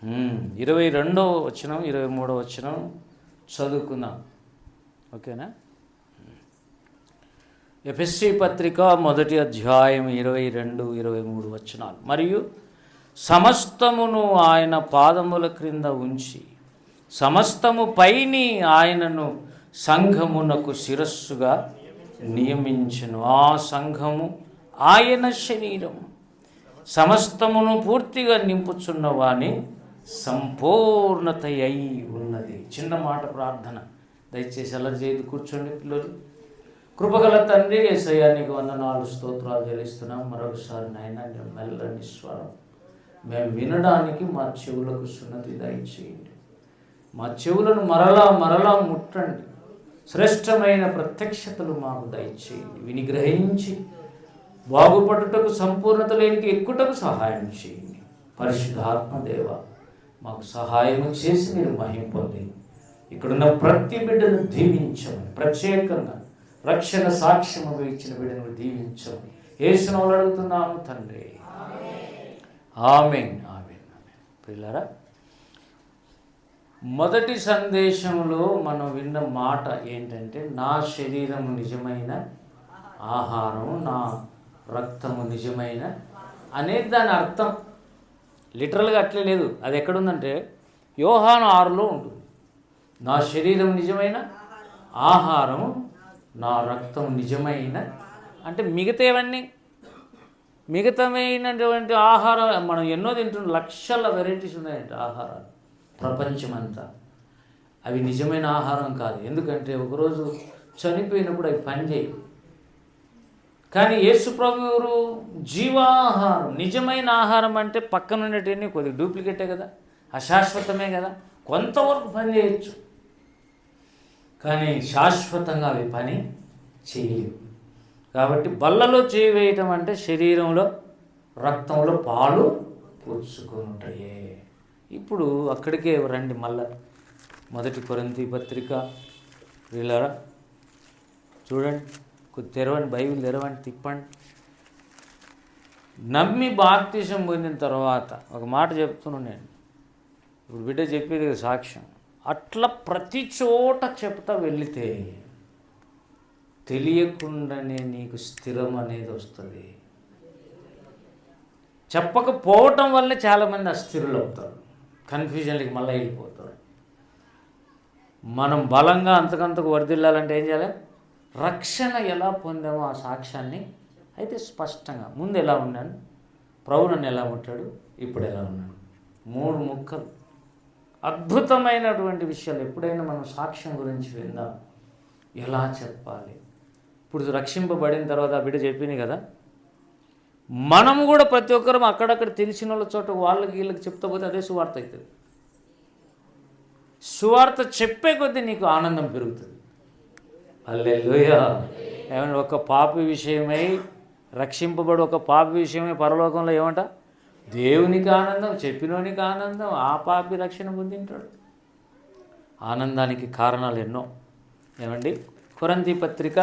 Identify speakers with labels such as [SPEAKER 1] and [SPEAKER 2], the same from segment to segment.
[SPEAKER 1] 22వ వచనం 23వ వచనం చదువుకుందాం. ఓకేనా? ఎఫెసీ పత్రిక 1వ అధ్యాయం 22, 23 వచనాలు. మరియు సమస్తమును ఆయన పాదముల క్రింద ఉంచి సమస్తము పైని ఆయనను సంఘమునకు శిరస్సుగా నియమించును. ఆ సంఘము ఆయన శరీరము, సమస్తమును పూర్తిగా నింపుచున్న వాని సంపూర్ణత అయి ఉన్నది. చిన్న మాట ప్రార్థన, దయచేసి అల్లరి చేయదు, కూర్చోండి పిల్లలు. కృపగల తండ్రి యేసయ్యా, నీకు వందనాలు, స్తోత్రాలు చెల్లిస్తున్నాం. మరొకసారి నాయన మెల్లని స్వరం మేము వినడానికి మా చెవులకు సున్నతి దయచేయండి. మా చెవులను మరలా ముట్టండి. శ్రేష్టమైన ప్రత్యక్షతలు మాకు దయచేయండి. విని గ్రహించి బాగుపడుటకు, సంపూర్ణత లేనికి ఎక్కుటకు సహాయం చేయండి. పరిశుద్ధాత్మ దేవ, మాకు సహాయం చేసి మీరు మహిమ పొంది ఇక్కడున్న ప్రతి బిడ్డను దీవించమని, ప్రత్యేకంగా రక్షణ సాక్ష్యముగా ఇచ్చిన బిడ్డను దీవించమని యేసునామములో అడుగుతున్నాము తండ్రి. ఆమేన్, ఆమేన్, ఆమేన్. ప్రియులారా, మొదటి సందేశంలో మనం విన్న మాట ఏంటంటే, నా శరీరం నిజమైన ఆహారం, నా రక్తము నిజమైన అనేది దాని అర్థం. లిటరల్గా అట్లే లేదు. అది ఎక్కడుందంటే యోహాను 6లో ఉంటుంది. నా శరీరం నిజమైన ఆహారం, నా రక్తం నిజమైన అంటే మిగతామైనటువంటి ఆహారం మనం ఎన్నో తింటున్నాం. లక్షల వెరైటీస్ ఉన్నాయంటే ఆహారాలు ప్రపంచమంతా. అవి నిజమైన ఆహారం కాదు. ఎందుకంటే ఒకరోజు చనిపోయినప్పుడు అవి పనిచేయవు. కానీ యేసు ప్రభువు జీవాహారం, నిజమైన ఆహారం అంటే పక్కన ఉండేటివన్నీ కొద్దిగా డూప్లికేటే కదా, అశాశ్వతమే కదా, కొంతవరకు పని చేయొచ్చు కానీ శాశ్వతంగా అవి పని చేయలేవు. కాబట్టి బల్లలో చేయవేయటం అంటే శరీరంలో రక్తంలో పాలు పుచ్చుకుంటాయే. ఇప్పుడు అక్కడికే రండి. మళ్ళా 1 కొరింథీ పత్రిక వీళ్ళరా చూడండి, తెరవండి, బైబిల్ తెరవండి, తిప్పండి. నమ్మి బాప్తిసం పొందిన తర్వాత ఒక మాట చెప్తున్నాను నేను, ఇప్పుడు బిడ్డ చెప్పేది సాక్ష్యం. అట్లా ప్రతి చోట చెప్తా వెళితే తెలియకుండానే నీకు స్థిరం అనేది వస్తుంది. చెప్పకపోవటం వల్లే చాలామంది అస్థిరులు అవుతారు, కన్ఫ్యూజన్లకి మళ్ళీ వెళ్ళిపోతారు. మనం బలంగా అంతకంతకు వర్ధిల్లాలంటే ఏం చేయాలి? రక్షణ ఎలా పొందామో ఆ సాక్ష్యాన్ని అయితే స్పష్టంగా ముందు ఎలా ఉన్నాను, ప్రభు నన్ను ఎలా ముట్టాడు, ఇప్పుడు ఎలా ఉన్నాను, 3 ముక్కలు అద్భుతమైనటువంటి విషయాలు. ఎప్పుడైనా మనం సాక్ష్యం గురించి విందాం, ఎలా చెప్పాలి. ఇప్పుడు రక్షింపబడిన తర్వాత ఆ బిడ్డ చెప్పింది కదా, మనము కూడా ప్రతి ఒక్కరం అక్కడక్కడ తెలిసిన వాళ్ళ చోట వాళ్ళకి వీళ్ళకి చెప్తా పోతే అదే సువార్త అవుతుంది. సువార్త చెప్పే కొద్దీ నీకు ఆనందం పెరుగుతుంది. హల్లెలూయా. ఏమంటే ఒక పాపి విషయమై రక్షింపబడి ఒక పాపి విషయమై పరలోకంలో ఏమంట? దేవునికి ఆనందం, చెప్పినోనికి ఆనందం, ఆ పాపి రక్షణ పొందింటాడు. ఆనందానికి కారణాలు ఎన్నో. ఏమండి, కొరింథీ పత్రిక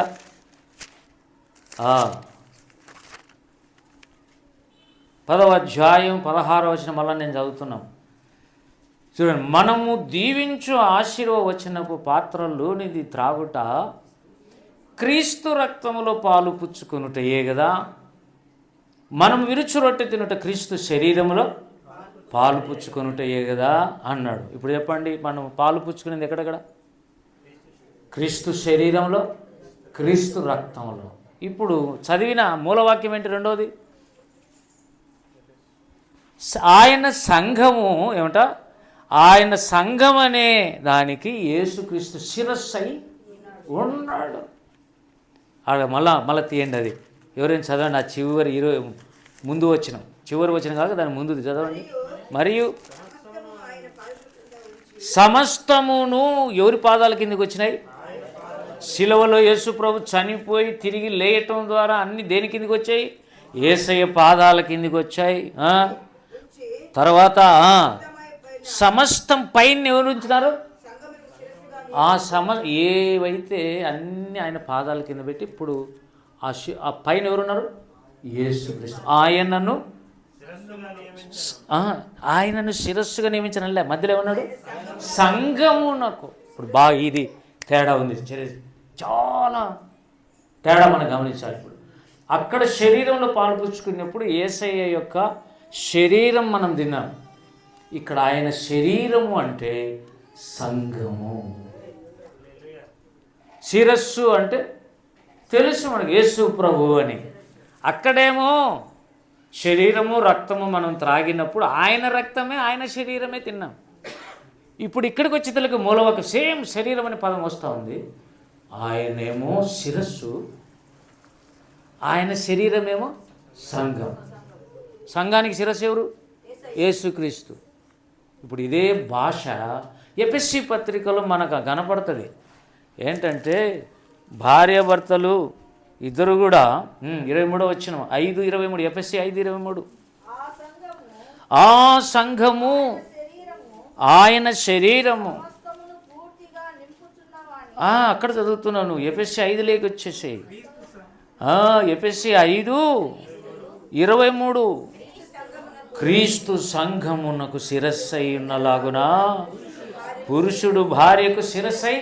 [SPEAKER 1] 10వ అధ్యాయం 16వ వచనం మళ్ళీ నేను చదువుతున్నాం. చూడండి, మనము దీవించు ఆశీర్వచనపు పాత్రలోనిది త్రాగుట క్రీస్తు రక్తములో పాలు పుచ్చుకొనుటయే కదా. మనం విరుచు రొట్టె తినుట క్రీస్తు శరీరములో పాలు పుచ్చుకొనుటయే కదా అన్నాడు. ఇప్పుడు చెప్పండి, మనం పాలు పుచ్చుకునేది ఎక్కడెక్కడ? క్రీస్తు శరీరంలో, క్రీస్తు రక్తంలో. ఇప్పుడు చదివిన మూలవాక్యం ఏంటి? రెండవది, ఆయన సంఘము ఏమంట? ఆయన సంఘం అనే దానికి యేసుక్రీస్తు శిరస్సు అయి ఉన్నాడు. ఆడ మళ్ళా తీయండి, అది ఎవరైనా చదవండి. ఆ చివరి ముందు వచ్చిన చివరి వచ్చిన కాక దాని ముందుది చదవండి. మరియు సమస్తమును ఎవరి పాదాల కిందకి వచ్చినాయి? శిలువలో యేసు ప్రభు చనిపోయి తిరిగి లేయటం ద్వారా అన్ని దేని కిందకి వచ్చాయి? యేసయ్య పాదాల కిందకి వచ్చాయి. తర్వాత సమస్తం పైన ఎవరు ఉంచున్నారు? ఏవైతే అన్నీ ఆయన పాదాల కింద పెట్టి ఇప్పుడు ఆ పైన ఎవరున్నారు? యేసుక్రీస్తు. ఆయనను ఆయనను శిరస్సుగా నియమించనలే, మధ్యలో ఏమన్నాడు? సంఘమునకు. ఇప్పుడు బాగా ఇది తేడా ఉంది, చాలా తేడా మనం గమనించాలి. ఇప్పుడు అక్కడ శరీరంలో పాల్పుచ్చుకున్నప్పుడు యేసయ్య యొక్క శరీరం మనం తిన్నాం. ఇక్కడ ఆయన శరీరము అంటే సంఘము. శిరస్సు అంటే తెలుసు మనకి, యేసు ప్రభువు అని. అక్కడేమో శరీరము రక్తము మనం త్రాగినప్పుడు ఆయన రక్తమే ఆయన శరీరమే తిన్నాం. ఇప్పుడు ఇక్కడికి వచ్చేతలకు మూలవాక్యం సేమ్ శరీరం అనే పదం వస్తూ ఉంది. ఆయనేమో శిరస్సు, ఆయన శరీరమేమో సంఘం. సంఘానికి శిరస్సు ఎవరు? యేసుక్రీస్తు. ఇప్పుడు ఇదే భాష ఎఫెసీ పత్రికలో మనకు కనపడుతుంది. ఏంటంటే భార్యాభర్తలు ఇద్దరు కూడా 23వ వచనం 5:23 ఎఫెసీ 5:23 ఆ సంఘము ఆయన శరీరము. అక్కడ చదువుతున్నాను, ఎఫెసీ 5 వచ్చేసేయి. ఎఫెసీ 5:23 క్రీస్తు సంఘమునకు శిరస్సై ఉన్నలాగున పురుషుడు భార్యకు శిరస్సై.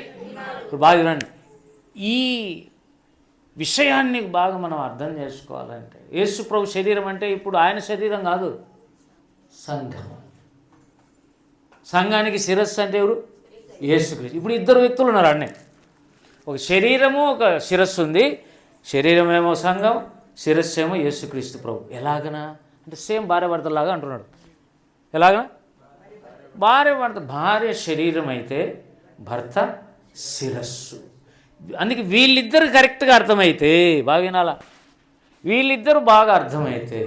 [SPEAKER 1] బాగా రండి, ఈ విషయాన్ని బాగా మనం అర్థం చేసుకోవాలంటే యేసు ప్రభు శరీరం అంటే ఇప్పుడు ఆయన శరీరం కాదు, సంఘం. సంఘానికి శిరస్సు అంటే ఎవరు? యేసుక్రీస్తు. ఇప్పుడు ఇద్దరు వ్యక్తులు ఉన్నారు అన్నీ, ఒక శరీరము ఒక శిరస్సు ఉంది. శరీరం ఏమో సంఘం, శిరస్సు ఏమో యేసుక్రీస్తు ప్రభు. ఎలాగనా అంటే సేమ్ భార్య భర్తలాగా అంటున్నాడు. ఎలాగనా? భార్య శరీరం అయితే భర్త శిరస్సు. అందుకే వీళ్ళిద్దరు కరెక్ట్గా అర్థమైతే, బాగా వినాలా, వీళ్ళిద్దరు బాగా అర్థమైతే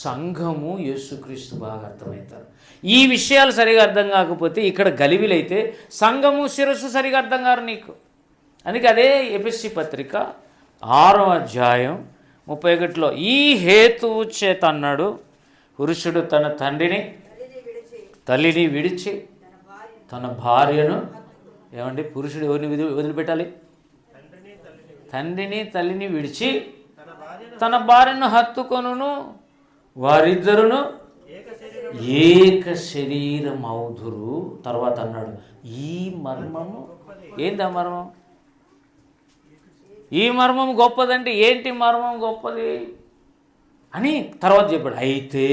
[SPEAKER 1] సంఘము యేసుక్రీస్తు బాగా అర్థమవుతారు. ఈ విషయాలు సరిగా అర్థం కాకపోతే ఇక్కడ గలిబిలైతే సంఘము శిరస్సు సరిగా అర్థం కారు నీకు. అందుకే అదే ఎఫెసీ పత్రిక 6వ అధ్యాయం 31లో ఈ హేతువు చేత అన్నాడు, పురుషుడు తన తల్లిని విడిచి తన భార్యను. ఏమండి, పురుషుడు ఎవరిని వదిలిపెట్టాలి? తండ్రిని తల్లిని విడిచి తన భార్యను హత్తుకొనును, వారిద్దరును ఏక శరీరం అవుదురు. తర్వాత అన్నాడు ఈ మర్మము. ఏంది ఆ మర్మం? ఈ మర్మం గొప్పదంటే ఏంటి మర్మం గొప్పది అని తర్వాత చెప్పాడు. అయితే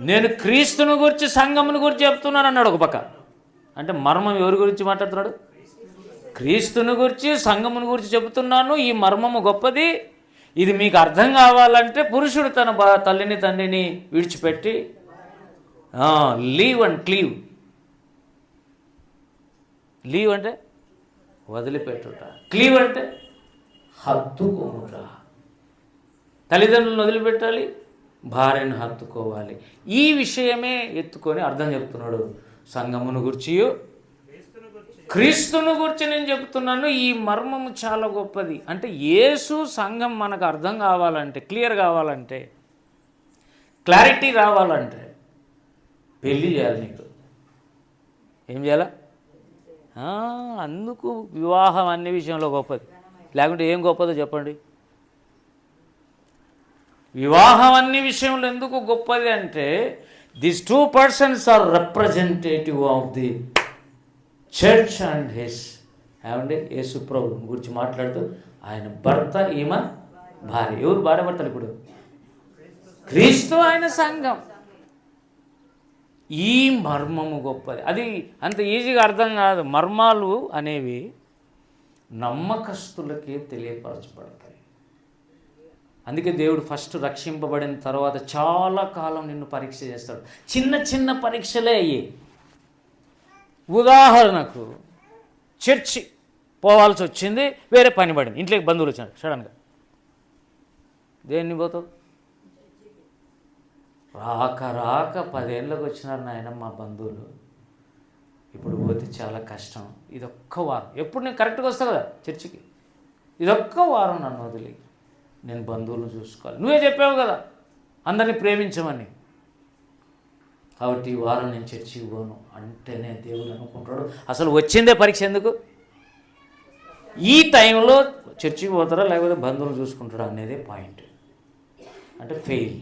[SPEAKER 1] నేను క్రీస్తుని గురించి సంఘముని గురించి చెప్తున్నాను అన్నాడు ఒక పక్క. అంటే మర్మం ఎవరి గురించి మాట్లాడుతున్నాడు? క్రీస్తుని గురించి సంఘముని గురించి చెబుతున్నాను. ఈ మర్మము గొప్పది. ఇది మీకు అర్థం కావాలంటే పురుషుడు తన తల్లిని తండ్రిని విడిచిపెట్టి లీవ్ అండ్ క్లీవ్. లీవ్ అంటే వదిలిపెట్టుట, క్లీవ్ అంటే హత్తుకోముట. తల్లిదండ్రులను వదిలిపెట్టాలి, భార్యను హత్తుకోవాలి. ఈ విషయమే ఎత్తుకొని అర్థం చెప్తున్నాడు. సంఘమును గురించి క్రీస్తును గురించి నేను చెప్తున్నాను. ఈ మర్మము చాలా గొప్పది. అంటే యేసు సంఘం మనకు అర్థం కావాలంటే, క్లియర్ కావాలంటే, క్లారిటీ రావాలంటే పెళ్ళి చేయాలి. నీకు ఏం చేయాలా? అందుకు వివాహం అన్ని విషయంలో గొప్పది. లేకుంటే ఏం గొప్పదో చెప్పండి. వివాహం అన్ని విషయంలో ఎందుకు గొప్పది అంటే these 2 persons are representative of the church and his. ఏమండి, యేసు ప్రభు గురించి మాట్లాడుతూ ఆయన భర్త, ఈమె భార్య. ఎవరు భార్య భర్తలు? ఇప్పుడు క్రీస్తు, ఆయన సంఘం. ఈ మర్మము గొప్పది. అది అంత ఈజీగా అర్థం కాదు. మర్మాలు అనేవి నమ్మకస్తులకే తెలియపరచబడతాయి. అందుకే దేవుడు ఫస్ట్ రక్షింపబడిన తర్వాత చాలా కాలం నిన్ను పరీక్ష చేస్తాడు. చిన్న చిన్న పరీక్షలే అయ్యి. ఉదాహరణకు చర్చి పోవాల్సి వచ్చింది, వేరే పని పడింది, ఇంట్లోకి బంధువులు వచ్చినారు సడన్గా. దేన్ని పోతావు? రాక 10 ఏళ్ళకి వచ్చినారు నాయన మా బంధువులు. ఇప్పుడు పోతే చాలా కష్టం. ఇదొక్క వారం. ఎప్పుడు నేను కరెక్ట్గా వస్తావు కదా చర్చికి. ఇదొక్క వారం నన్ను వదిలి నేను బంధువులను చూసుకోవాలి. నువ్వే చెప్పావు కదా అందరినీ ప్రేమించమని. కాబట్టి ఈ వారం నేను చర్చికి పోను అంటేనే దేవుడు అనుకుంటాడు అసలు వచ్చిందే పరీక్ష ఎందుకు. ఈ టైంలో చర్చికి పోతారా లేకపోతే బంధువులు చూసుకుంటాడా అనేదే పాయింట్. అంటే ఫెయిల్.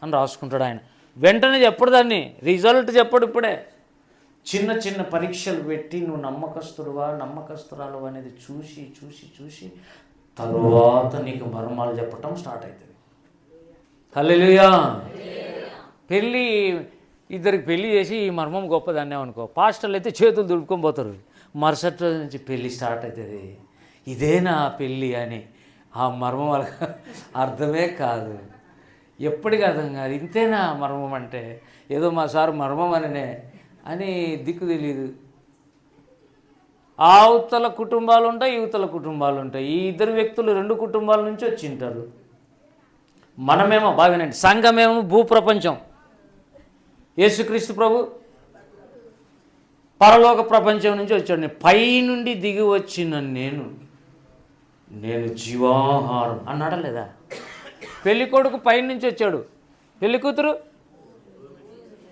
[SPEAKER 1] అని రాసుకుంటాడు ఆయన. వెంటనే చెప్పడు, దాన్ని రిజల్ట్ చెప్పడు. ఇప్పుడే చిన్న చిన్న పరీక్షలు పెట్టి నువ్వు నమ్మకస్తుడువా నమ్మకస్తురాలు అనేది చూసి చూసి చూసి తరువాత నీకు మర్మాలు చెప్పటం స్టార్ట్ అవుతుంది. హల్లెలూయా. ఇద్దరికి పెళ్ళి చేసి ఈ మర్మం గొప్పదాన్నే అనుకో, పాస్టర్లు అయితే చేతులు దుడుకొని పోతారు. మరుసటి రోజు నుంచి పెళ్ళి స్టార్ట్ అవుతుంది. ఇదేనా పెళ్ళి అని ఆ మర్మం వాళ్ళకి అర్థమే కాదు, ఎప్పటికీ అర్థం కాదు. ఇంతేనా మర్మం అంటే, ఏదో మా సార్ మర్మం అని దిక్కు తెలియదు. అవతల కుటుంబాలు ఉంటాయి, యువతల కుటుంబాలు ఉంటాయి. ఈ ఇద్దరు వ్యక్తులు రెండు కుటుంబాల నుంచి వచ్చింటారు. మనమేమో బాగానండి, సంఘమేమో భూప్రపంచం, యేసుక్రీస్తు ప్రభు పరలోక ప్రపంచం నుంచి వచ్చాడు. పైనుండి దిగి వచ్చిన నేను జీవాహారం అన్నాడా లేదా? పెళ్లి కొడుకు పైనుంచి వచ్చాడు, పెళ్లి కూతురు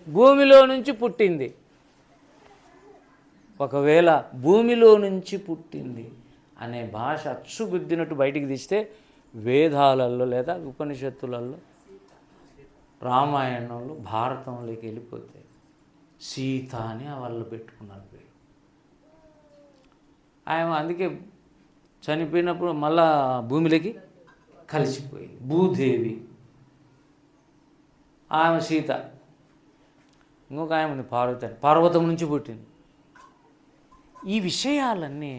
[SPEAKER 1] భూమిలో నుంచి పుట్టింది. ఒకవేళ భూమిలో నుంచి పుట్టింది అనే భాష అచ్చుగుద్దినట్టు బయటికి తీస్తే వేదాలలో లేదా ఉపనిషత్తులలో, రామాయణంలో, భారతంలోకి వెళ్ళిపోతే సీత అని వాళ్ళు పెట్టుకున్నారు పేరు. ఆయన అందుకే చనిపోయినప్పుడు మళ్ళా భూమిలోకి కలిసిపోయింది. భూదేవి ఆమె సీత. ఇంకొక ఆమె ఉంది పార్వతి అని, పర్వతం నుంచి పుట్టింది. ఈ విషయాలన్నీ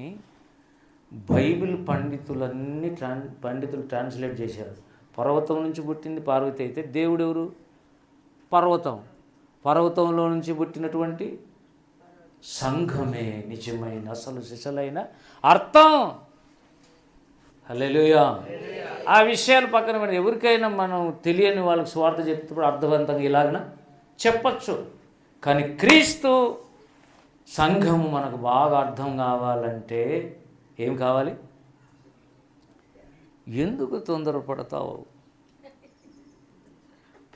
[SPEAKER 1] బైబిల్ పండితులు ట్రాన్స్లేట్ చేశారు. పర్వతం నుంచి పుట్టింది పార్వతి అయితే దేవుడు ఎవరు? పర్వతంలో నుంచి పుట్టినటువంటి సంఘమే నిజమైన అసలు సిసలైన అర్థం. హల్లెలూయా. ఆ విషయాలు పక్కన పెడితే ఎవరికైనా మనం తెలియని వాళ్ళకి స్వార్థ చెప్తున్నప్పుడు అర్థవంతంగా ఇలాగన చెప్పచ్చు. కానీ క్రీస్తు సంఘము మనకు బాగా అర్థం కావాలంటే ఏం కావాలి? ఎందుకు తొందరపడతావు?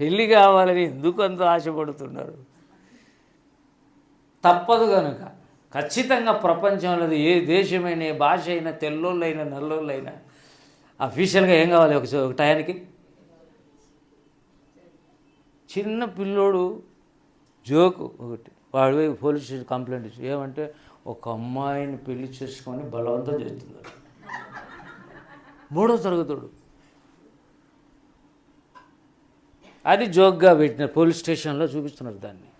[SPEAKER 1] పెళ్ళి కావాలని ఎందుకు అంత ఆశపడుతున్నారు? తప్పదు కనుక ఖచ్చితంగా ప్రపంచంలో ఏ దేశమైనా, ఏ భాష అయినా, తెల్లోళ్ళైనా నల్లోళ్ళైనా అఫీషియల్గా ఏం కావాలి? ఒక టయానికి చిన్న పిల్లోడు జోకు ఒకటి, వాడు పోలీస్ స్టేషన్ కంప్లైంట్ ఇచ్చి ఏమంటే ఒక అమ్మాయిని పెళ్లి చేసుకొని బలవంతం చేస్తున్నారు. 3వ తరగతుడు. అది జోక్గా పెట్టిన పోలీస్ స్టేషన్లో చూపిస్తున్నారు దాన్ని.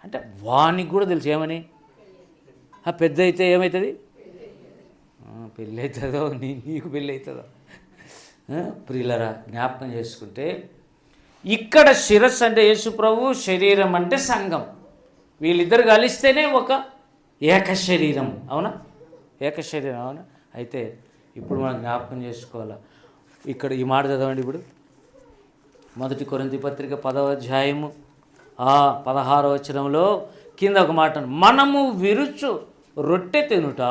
[SPEAKER 1] అంటే వానికి కూడా తెలుసు ఏమని, పెద్ద అయితే ఏమవుతుంది, పెళ్ళి అవుతుందో నీకు పెళ్ళి అవుతుందో. ప్రియులరా, జ్ఞాపకం చేసుకుంటే ఇక్కడ శిరస్సు అంటే యేసు ప్రభు, శరీరం అంటే సంఘం. వీళ్ళిద్దరు కలిస్తేనే ఒక ఏక శరీరం. అవునా? ఏక శరీరం. అవునా? అయితే ఇప్పుడు మనం జ్ఞాపకం చేసుకోవాలా. ఇక్కడ ఈ మాట చదవండి. ఇప్పుడు 1 కొరింథీ పత్రిక 10వ అధ్యాయము 16వ వచనంలో కింద ఒక మాట, మనము విరుచు రొట్టె తినుట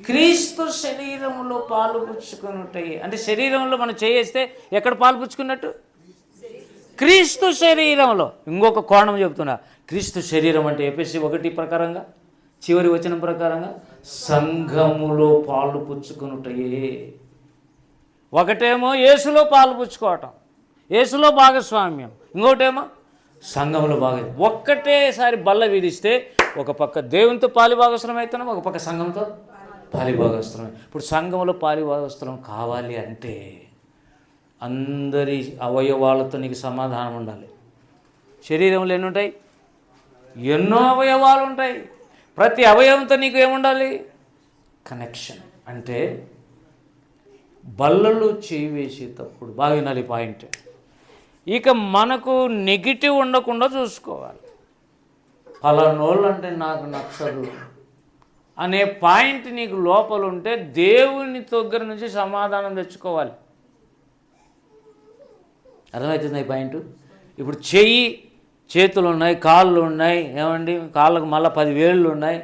[SPEAKER 1] క్రీస్తు శరీరములో పాలు పుచ్చుకున్నట్టే. అంటే శరీరంలో మనం చేస్తే ఎక్కడ పాలు పుచ్చుకున్నట్టు? క్రీస్తు శరీరంలో. ఇంకొక కోణం చెప్తున్నా, క్రీస్తు శరీరం అంటే ఎఫెసీ 1 ప్రకారంగా చివరి వచనం ప్రకారంగా సంఘములో పాలు పుచ్చుకున్నట్టయే. ఒకటేమో యేసులో పాలు పుచ్చుకోవటం, యేసులో భాగస్వామ్యం, ఇంకోటేమో సంఘంలో ఒక్కటేసారి బల్ల విధిస్తే ఒక పక్క దేవునితో పాలిభాగస్త్రం అవుతున్నాం, ఒక పక్క సంఘంతో పాలిభాగస్త్రం. ఇప్పుడు సంఘంలో పాలిభాగస్త్రం కావాలి అంటే అందరి అవయవాలతో నీకు సమాధానం ఉండాలి. శరీరంలో ఎన్ని ఉంటాయి? ఎన్నో అవయవాలు ఉంటాయి. ప్రతి అవయవంతో నీకు ఏముండాలి? కనెక్షన్. అంటే బల్లలు చేయి వేసేటప్పుడు బాగా వినాలి పాయింట్. ఇక మనకు నెగిటివ్ ఉండకుండా చూసుకోవాలి. పలానోళ్ళు అంటే నాకు నచ్చదు అనే పాయింట్ నీకు లోపల ఉంటే దేవుని దగ్గర నుంచి సమాధానం తెచ్చుకోవాలి. అర్థమవుతుంది ఈ పాయింట్? ఇప్పుడు చేతులు ఉన్నాయి, కాళ్ళు ఉన్నాయి. ఏమండి, కాళ్ళకు మళ్ళీ 10 వేళ్ళు ఉన్నాయి,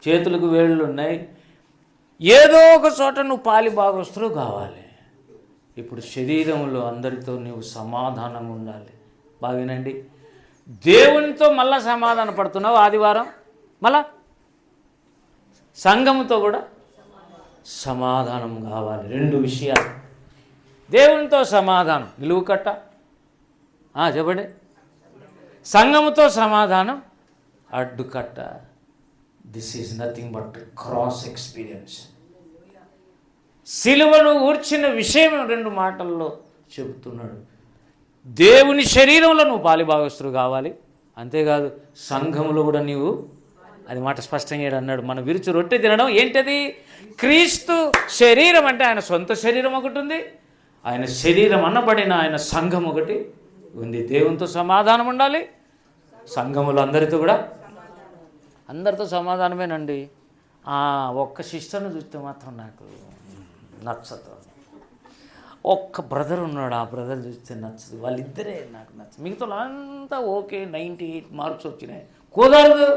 [SPEAKER 1] చేతులకు వేళ్ళు ఉన్నాయి. ఏదో ఒక చోట నువ్వు పాలిభాగస్తులు కావాలి. ఇప్పుడు శరీరంలో అందరితో నువ్వు సమాధానం ఉండాలి. బాగానండి, దేవునితో మళ్ళా సమాధాన పడుతున్నావు ఆదివారం, మళ్ళా సంఘముతో కూడా సమాధానం కావాలి. 2 విషయాలు. దేవునితో సమాధానం నిలువు కట్ట, చెప్పండి. సంఘముతో సమాధానం అడ్డుకట్ట. This is nothing but cross experience. సిలువను ఊర్చిన విషయం 2 మాటల్లో చెబుతున్నాడు. దేవుని శరీరంలో నువ్వు పాలిభాగస్తుడు కావాలి, అంతేకాదు సంఘములో కూడా నీవు, అది మాట స్పష్టంగా అన్నాడు. మనం విరుచు రొట్టె తినడం ఏంటది? క్రీస్తు శరీరం అంటే ఆయన సొంత శరీరం ఒకటి ఉంది, ఆయన శరీరం అన్నబడిన ఆయన సంఘం ఒకటి ఉంది. దేవునితో సమాధానం ఉండాలి, సంఘములు అందరితో కూడా, అందరితో సమాధానమేనండి. ఒక్క సిస్టర్ను చూస్తే మాత్రం నాకు నచ్చదు. ఒక్క బ్రదర్ ఉన్నాడు, ఆ బ్రదర్ చూస్తే నచ్చదు. వాళ్ళిద్దరే నాకు నచ్చదు. మిగతా అంతా ఓకే, 98 మార్క్స్ వచ్చినాయి. కుదరదు.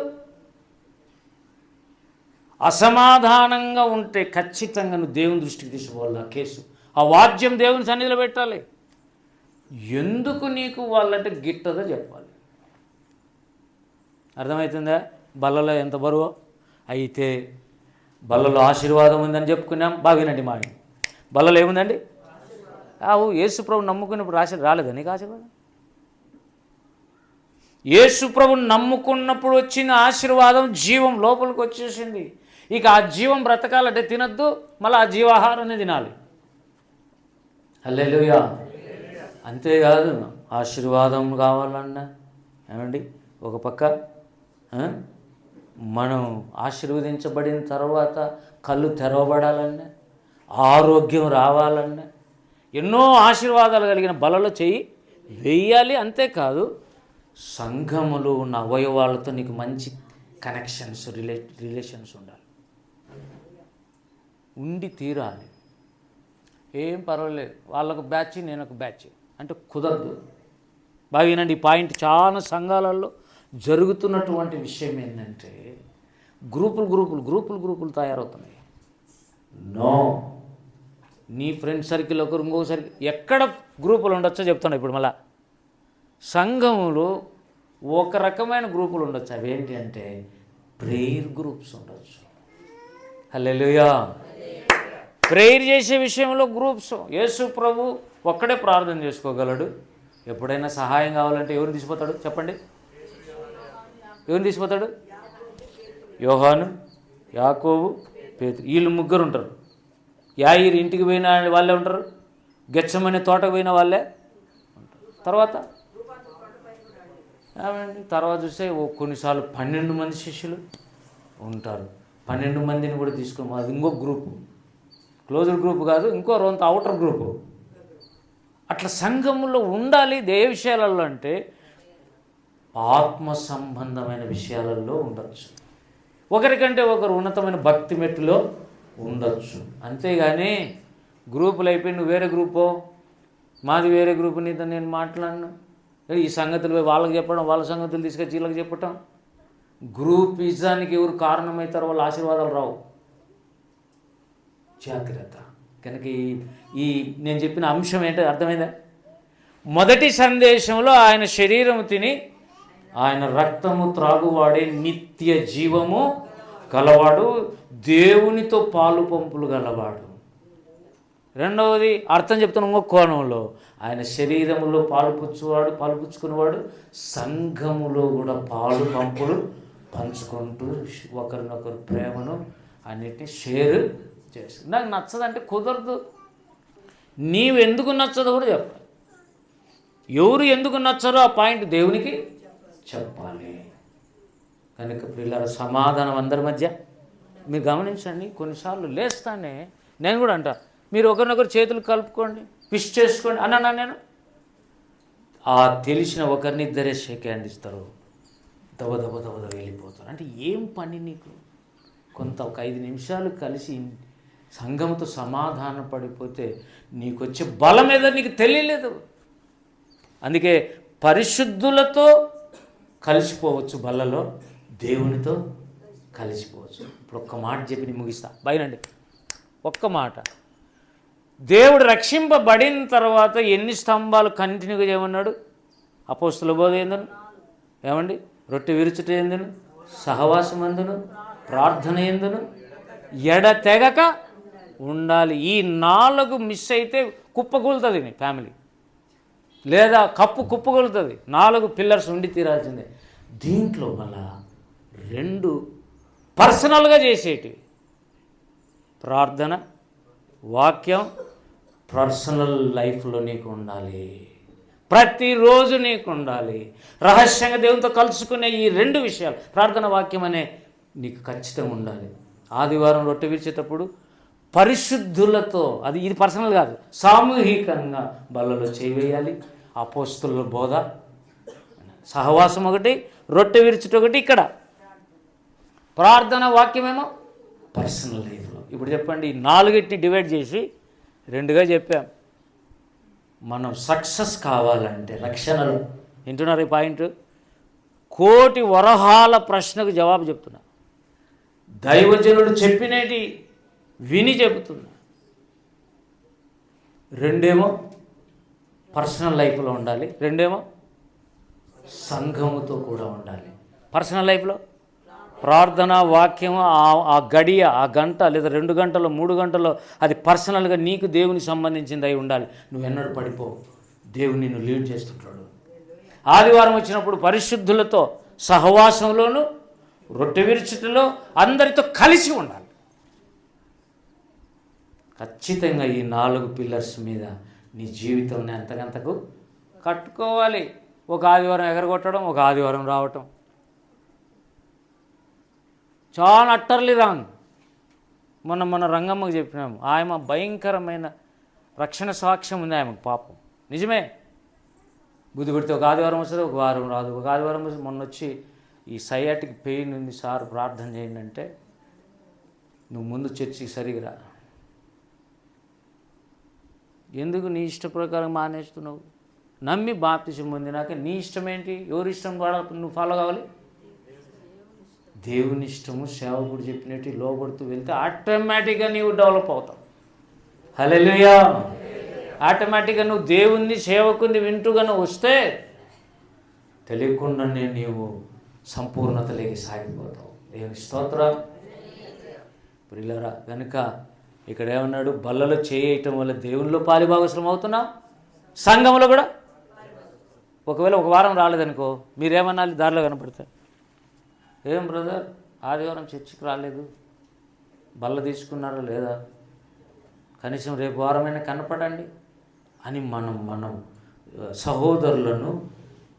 [SPEAKER 1] అసమాధానంగా ఉంటే ఖచ్చితంగా నువ్వు దేవుని దృష్టికి తీసుకోవాలి. ఆ కేసు, ఆ వాద్యం దేవుని సన్నిధిలో పెట్టాలి. ఎందుకు నీకు వాళ్ళంటే గిట్టదో చెప్పాలి. అర్థమవుతుందా? బల్లలో ఎంత బరువు అయితే బల్లలో ఆశీర్వాదం ఉందని చెప్పుకున్నాం. బాగానండి మా బల్లలో ఏముందండి? యేసు ప్రభుని నమ్ముకున్నప్పుడు రాలేదా నీకు ఆశీర్వాదం? యేసు ప్రభుని నమ్ముకున్నప్పుడు వచ్చిన ఆశీర్వాదం జీవం లోపలికి వచ్చేసింది. ఇక ఆ జీవం బ్రతకాలంటే తినద్దు, మళ్ళీ ఆ జీవాహారాన్ని తినాలి. హల్లెలూయా. అంతేకాదు ఆశీర్వాదం కావాలన్నా ఏమండి, ఒక పక్క మనం ఆశీర్వదించబడిన తర్వాత కళ్ళు తెరవబడాలన్నా, ఆరోగ్యం రావాలన్నా, ఎన్నో ఆశీర్వాదాలు కలిగిన బలలో చెయ్యి వేయాలి. అంతేకాదు సంఘములో ఉన్న అవయవాలతో నీకు మంచి కనెక్షన్స్, రిలేషన్స్ ఉండాలి, ఉండి తీరాలి. ఏం పర్వాలేదు, వాళ్ళకు బ్యాచ్ నేను ఒక బ్యాచ్ అంటే కుదరదు. బాగానండి, ఈ పాయింట్ చాలా సంఘాలలో జరుగుతున్నటువంటి విషయం ఏంటంటే గ్రూపులు తయారవుతున్నాయి. నో, నీ ఫ్రెండ్ సర్కిల్ ఒకరు, ఇంకొక సర్కిల్, ఎక్కడ గ్రూపులు ఉండొచ్చో చెప్తున్నా ఇప్పుడు. మళ్ళా సంఘములో ఒక రకమైన గ్రూపులు ఉండొచ్చు. అవేంటి అంటే ప్రేయర్ గ్రూప్స్ ఉండొచ్చు. హల్లెలూయా. ప్రేయర్ చేసే విషయంలో గ్రూప్స్. యేసు ప్రభు ఒక్కడే ప్రార్థన చేసుకోగలడు. ఎప్పుడైనా సహాయం కావాలంటే ఎవరిని తీసిపోతాడు చెప్పండి? ఎవరిని తీసిపోతాడు? యోహాను, యాకోబు, పేతురు, వీళ్ళు 3 ఉంటారు. యాయిరు ఇంటికి పోయిన వాళ్ళే ఉంటారు, గెత్సెమనే తోటకు పోయిన వాళ్ళే ఉంటారు. తర్వాత చూస్తే కొన్నిసార్లు 12 మంది శిష్యులు ఉంటారు. 12 మందిని కూడా తీసుకుని అది ఇంకో గ్రూపు, క్లోజ్డ్ గ్రూప్ కాదు, ఇంకో రొంత అవుటర్ గ్రూపు. అట్లా సంఘములో ఉండాలి. ఏ విషయాలలో అంటే ఆత్మ సంబంధమైన విషయాలలో ఉండొచ్చు. ఒకరికంటే ఒకరు ఉన్నతమైన భక్తి మెట్టులో ఉండొచ్చు. అంతేగాని గ్రూపులు అయిపోయి నువ్వు వేరే గ్రూపో, మాది వేరే గ్రూపు, నీతో నేను మాట్లాడను, ఈ సంగతులు వాళ్ళకి చెప్పడం, వాళ్ళ సంగతులు తీసుకొచ్చి వీళ్ళకి చెప్పటం, గ్రూప్ ఇజానికి ఎవరు కారణమవుతారో వాళ్ళ ఆశీర్వాదాలు రావు. జాగ్రత్త. కనుక ఈ నేను చెప్పిన అంశం ఏంటో అర్థమైందా? మొదటి సందేశంలో ఆయన శరీరము తిని ఆయన రక్తము త్రాగువాడే నిత్య జీవము గలవాడు, దేవునితో పాలు పంపులు గలవాడు. రెండవది అర్థం చెప్తున్న ఇంకొక కోణంలో, ఆయన శరీరములో పాలుపుచ్చుకునేవాడు సంఘములో కూడా పాలు పంపులు పంచుకుంటూ ఒకరినొకరు ప్రేమను అన్నిటినీ షేర్ చేసి. నాకు నచ్చదంటే కుదరదు. నీవు ఎందుకు నచ్చదో కూడా చెప్పాలి. ఎవరు ఎందుకు నచ్చరో ఆ పాయింట్ దేవునికి చెప్పాలి. కనుక పిల్లల సమాధానం అందరి మధ్య. మీరు గమనించండి, కొన్నిసార్లు లేస్తానే నేను కూడా అంటా, మీరు ఒకరినొకరు చేతులు కలుపుకోండి, విష్ చేసుకోండి అన్నా. నేను తెలిసిన ఒకరిని ఇద్దరే షేక్ హ్యాండ్ ఇస్తారు, దబ వెళ్ళిపోతారు. అంటే ఏం పని నీకు? ఒక 5 నిమిషాలు కలిసి సంఘంతో సమాధాన పడిపోతే నీకు వచ్చే బలం ఏదో నీకు తెలియలేదు. అందుకే పరిశుద్ధులతో కలిసిపోవచ్చు, బల్లలో దేవునితో కలిసిపోవచ్చు. ఇప్పుడు ఒక్క మాట చెప్పి ముగిస్తా. బయనండి, ఒక్క మాట. దేవుడు రక్షింపబడిన తర్వాత ఎన్ని స్తంభాలు కంటిన్యూగా చేయమన్నాడు? అపోస్తుల బోధ ఏందను, ఏమండి, రొట్టె విరుచుట ఏందను, సహవాసం ఎందును, ప్రార్థన ఎందును ఎడతెగక ఉండాలి. ఈ 4 మిస్ అయితే కుప్పకూలుతుంది నీ ఫ్యామిలీ. లేదా కప్పు కుప్పగలుగుతుంది. 4 పిల్లర్స్ ఉండి తీరాల్సిందే. దీంట్లో మళ్ళా 2 పర్సనల్గా చేసేటివి, ప్రార్థన, వాక్యం. పర్సనల్ లైఫ్లో నీకు ఉండాలి, ప్రతిరోజు నీకు ఉండాలి. రహస్యంగా దేవునితో కలుసుకునే ఈ 2 విషయాలు, ప్రార్థన, వాక్యం అనే నీకు ఖచ్చితంగా ఉండాలి. ఆదివారం రొట్టె విరిచేటప్పుడు పరిశుద్ధులతో, ఇది పర్సనల్ కాదు, సామూహికంగా బల్లలో చేయాలి. అపోస్తలుల బోధ, సహవాసం ఒకటి, రొట్టె విరుచుట ఒకటి. ఇక్కడ ప్రార్థన, వాక్యమేమో పర్సనల్ లైఫ్లో. ఇప్పుడు చెప్పండి, ఈ 4టిని డివైడ్ చేసి 2గా చెప్పాం. మనం సక్సెస్ కావాలంటే రక్షణలో, వింటున్నారు ఈ పాయింట్? కోటి వరహాల ప్రశ్నకు జవాబు చెప్తున్నా. దైవజనుడు చెప్పినటి విని చెబుతున్నా. 2 పర్సనల్ లైఫ్లో ఉండాలి, 2 సంఘముతో కూడా ఉండాలి. పర్సనల్ లైఫ్లో ప్రార్థన, వాక్యము, ఆ గడియ, ఆ గంట లేదా 2 గంటలో 3 గంటలో అది పర్సనల్గా నీకు దేవునికి సంబంధించింది అయి ఉండాలి. నువ్వు ఎన్నడూ పడిపోవు, దేవుని నిన్ను లీడ్ చేస్తుంటాడు. ఆదివారం వచ్చినప్పుడు పరిశుద్ధులతో సహవాసంలోను, రొట్టె విరుచుటలో అందరితో కలిసి ఉండాలి. ఖచ్చితంగా ఈ 4 పిల్లర్స్ మీద నీ జీవితాన్ని ఎంతకంతకు కట్టుకోవాలి. ఒక ఆదివారం ఎగరగొట్టడం, ఒక ఆదివారం రావటం చాలా అట్టర్లీ రాంగ్. మన రంగమ్మకు చెప్పినాము, ఆమె భయంకరమైన రక్షణ సాక్ష్యం ఉంది ఆమెకు, పాపం నిజమే. బుద్ధి పెడితే ఒక ఆదివారం వస్తుంది, ఒక వారం రాదు. ఒక ఆదివారం వస్తుంది. మొన్న వచ్చి ఈ సయాటిక్ పెయిన్ ఉంది సార్, ప్రార్థన చేయండి అంటే, నువ్వు ముందు చర్చికి సరిగా రా. ఎందుకు నీ ఇష్ట ప్రకారం మానేస్తున్నావు? నమ్మి బాప్తిసం పొందినాక నీ ఇష్టం ఏంటి? ఎవరి ఇష్టం నువ్వు ఫాలో కావాలి? దేవుని ఇష్టము, సేవకుడు చెప్పినట్టు లోబడుతూ వెళ్తే ఆటోమేటిక్గా నీవు డెవలప్ అవుతావు. హల్లెలూయా. ఆటోమేటిక్గా నువ్వు దేవుణ్ణి, సేవకుని వింటూగానే వస్తే తెలియకుండానే నీవు సంపూర్ణతలోకి సాగిపోతావు. దేవుని స్తోత్రం. ప్రియులారా, కనుక ఇక్కడ ఏమన్నాడు? బల్లలో చేయటం వల్ల దేవునిలో పాలిభాగస్వాములం అవుతున్నాం, సంఘంలో కూడా. ఒకవేళ ఒక వారం రాలేదనుకో, మీరేమన్నాలి? దారిలో కనపడతారు, ఏం బ్రదర్ ఆదివారం చర్చికి రాలేదు, బల్ల తీసుకున్నారా లేదా, కనీసం రేపు వారమైనా కనపడండి అని మనం సహోదరులను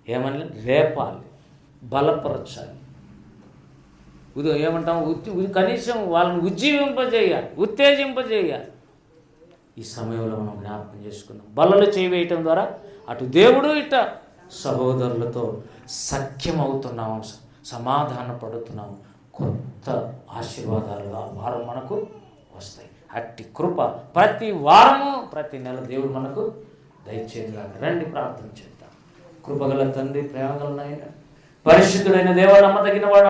[SPEAKER 1] ఏమని రేపాలి, బలపరచాలి. ఏమంటాం? కనీసం వాళ్ళని ఉజ్జీవింపజేయాలి, ఉత్తేజింపజేయాలి. ఈ సమయంలో మనం జ్ఞాపకం చేసుకుందాం. బల్లలో చేయవేయటం ద్వారా అటు దేవుడు, ఇట సహోదరులతో సఖ్యమవుతున్నాము, సమాధాన పడుతున్నాము. కొత్త ఆశీర్వాదాలు ఆ వారం మనకు వస్తాయి. అట్టి కృప ప్రతి వారము, ప్రతి నెల దేవుడు మనకు దయచేయగా. రండి ప్రార్థన చేద్దాం. కృపగల తండ్రి, ప్రేమగల నాయన, పరిశుద్ధుడైన దేవ, నమ్మదగిన వాడు,